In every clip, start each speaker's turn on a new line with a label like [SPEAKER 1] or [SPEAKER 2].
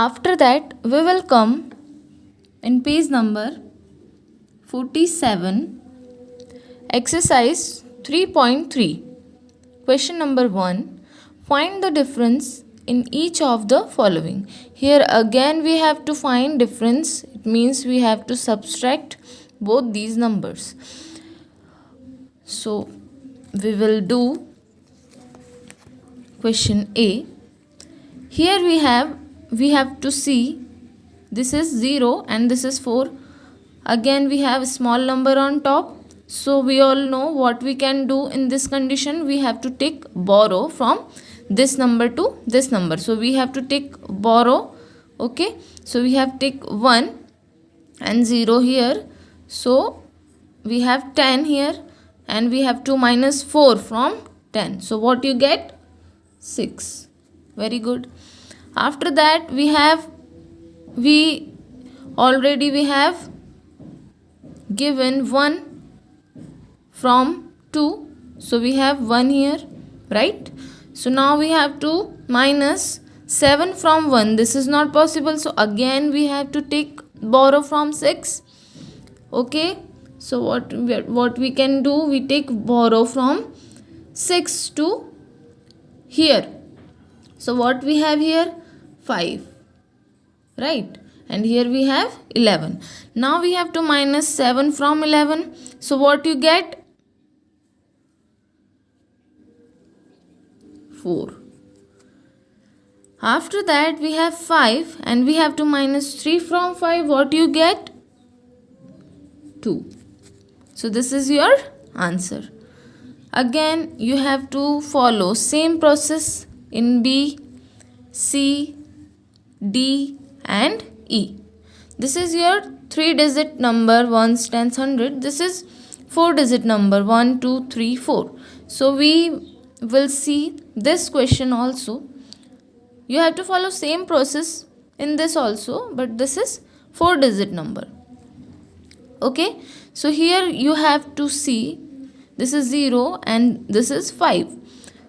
[SPEAKER 1] After that we will come in page number 47, exercise 3.3. Question number 1. Find the difference in each of the following. Here again we have to find difference. It means we have to subtract both these numbers. So we will do question A. Here we have to see this is 0 and this is 4. Again we have a small number on top. So we all know what we can do in this condition. We have to take borrow from this number to this number. So we have to take borrow. Okay. So we have take 1 and 0 here. So we have 10 here and we have to minus 4 from 10. So what you get? 6. Very good. After that we have given 1 from 2. So we have 1 here, right? So now we have to minus 7 from 1. This is not possible. So again we have to take borrow from 6. Okay. So what we can do? We take borrow from 6 to here. So what we have here? 5. Right? And here we have 11. Now we have to minus 7 from 11. So what you get? 4. After that we have 5 and we have to minus 3 from 5. What you get? 2. So this is your answer. Again you have to follow same process in B, C, D and E. This is your 3-digit number, 1s, 10s, 100. This is 4-digit number, 1, 2, 3, 4. So we will see this question also. You have to follow same process in this also, but this is 4-digit number. Okay. So here you have to see this is 0 and this is 5.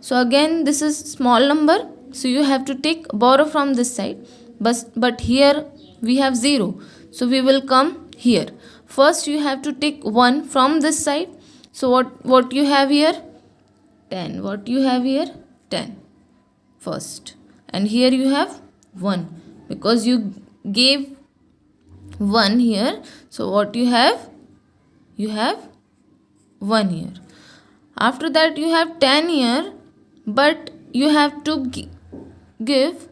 [SPEAKER 1] So again this is small number. So you have to take borrow from this side. But here we have 0. So we will come here. First you have to take 1 from this side. So what you have here? 10. What you have here? 10 first. And here you have 1. Because you gave 1 here. So what you have? You have 1 here. After that you have 10 here. But you have to give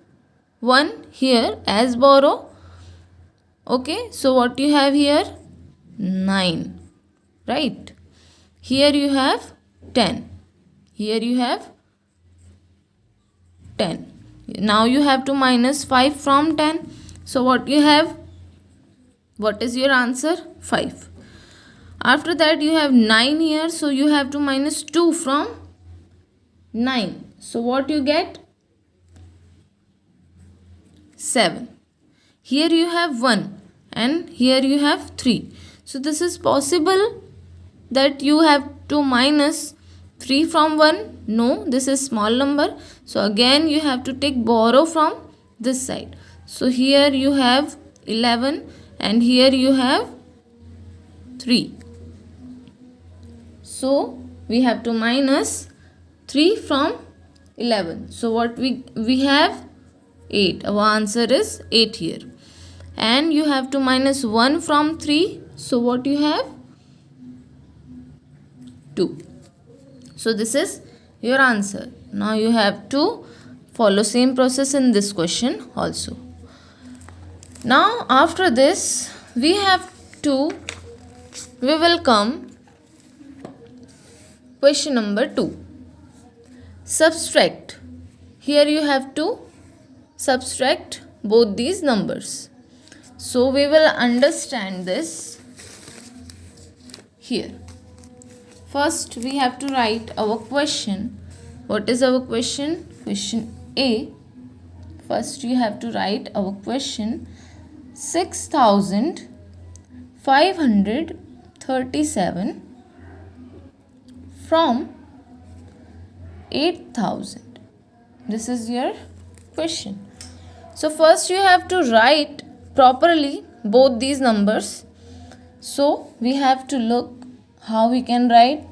[SPEAKER 1] 1 here as borrow. Okay. So what you have here? 9. Right. Here you have 10. Here you have 10. Now you have to minus 5 from 10. So what you have? What is your answer? 5. After that you have 9 here. So you have to minus 2 from 9. So what you get? 7. Here you have 1 and here you have 3. So this is possible that you have to minus 3 from 1. No, this is small number. So again you have to take borrow from this side. So here you have 11 and here you have 3. So we have to minus 3 from 11. So what we have? 8. Our answer is 8 here. And you have to minus 1 from 3. So what you have? 2. So this is your answer. Now you have to follow same process in this question also. Now after this we will come question number 2. Subtract. Here you have to subtract both these numbers. So we will understand this here. First we have to write our question. What is our question? Question A. First you have to write our question. 6,537 from 8,000. This is your question. So first you have to write properly both these numbers. So we have to look how we can write.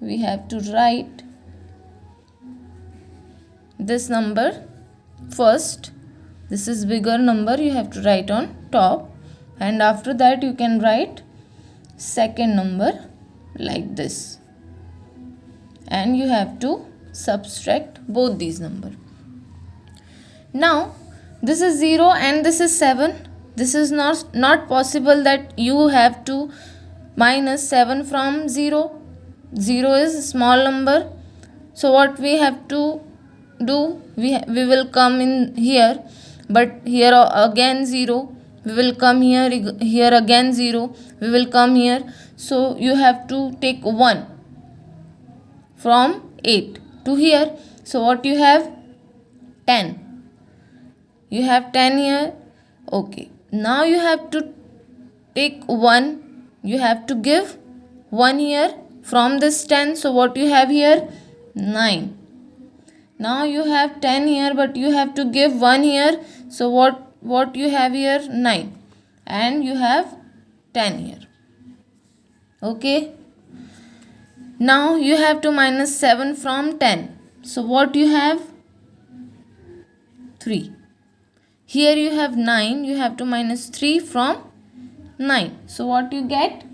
[SPEAKER 1] We have to write this number first. This is bigger number, you have to write on top, and after that you can write second number like this, and you have to subtract both these numbers. Now this is 0 and this is 7. This is not possible that you have to minus 7 from 0. 0 is a small number. So what we have to do, we will come in here, but here again 0. We will come here again 0. We will come here. So you have to take 1 from 8 to here. So what you have? 10. You have 10 here. Okay. Now you have to take 1. You have to give 1 here from this 10. So what you have here? 9. Now you have 10 here, but you have to give 1 here. So what you have here? 9. And you have 10 here. Okay. Now you have to minus 7 from 10. So what you have? 3. Here you have 9. You have to minus 3 from 9. So what you get?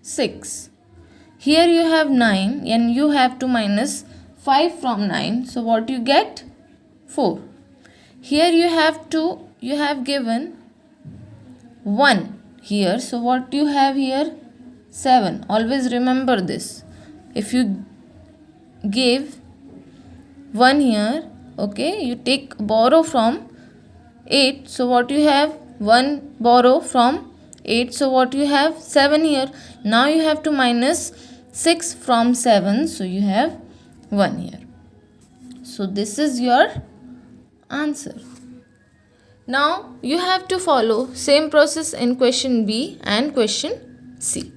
[SPEAKER 1] 6. Here you have 9 and you have to minus 5 from 9. So what you get? 4. Here you have given 1 here. So what you have here? 7. Always remember this. If you give 1 here, okay, you take borrow from 8. So what you have? 1 borrow from 8. So what you have? 7 here. Now you have to minus 6 from 7. So you have 1 here. So this is your answer. Now you have to follow same process in question B and question C.